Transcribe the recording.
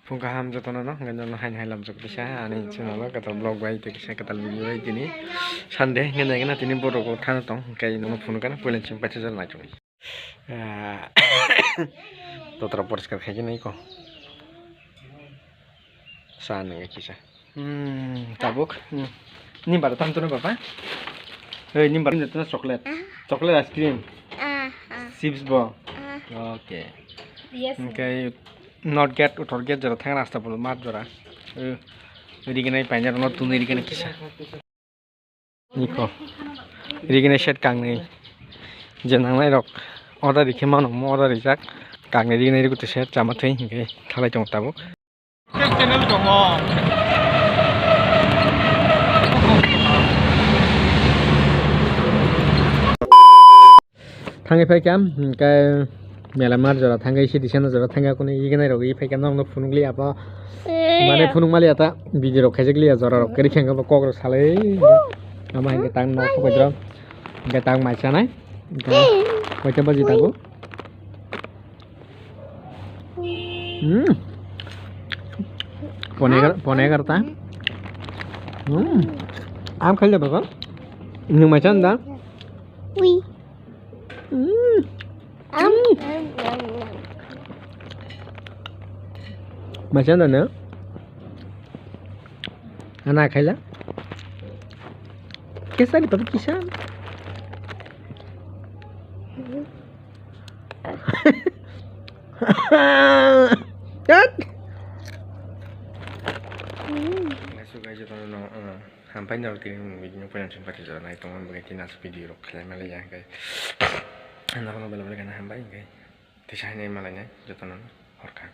Pungkaham jotono no ganjono hain lam jok bisa ani channel kata blog bai te kisa kata video bai tini Sunday ngena tini bodo ko thana tong kai no phone kana polen chim pacha jal nacho totra poriskar khai nai ko sa nang kisa tabuk nimbar tam to no papa nimbar ni to chocolate ice cream chips bo okay yes okay not get utor get jara thang rasta polo mat jara rigene painjar no tuni rigene kisa niko rigene shet kang nei jenang nai rok order dikhe mano mo order rijak kang nei rigene rikute shet chama thei hinge thalai tong tabuk channel dongo thangai phai kam kai melamar jara thangai si disana jara thanga kone igena rogi phai kam no phunungli apa mane phunung mali ata video rok khaijak liya jara rok kari khenga kok rok salai ama hinga tang no ko jara hinga tang mai sanai koita baji tago pone karta am khaile baba ning mai chan da ui macam mana? Anak kaya? Kisah di pada kisah. Suka aja tuh no, sampai jauh di video punya sempat jalan naik teman begitu nas video kalian malah ya guys. Anak no bela-bela kan sampai guys. Tisahnya malahnya jatuh no, horkan.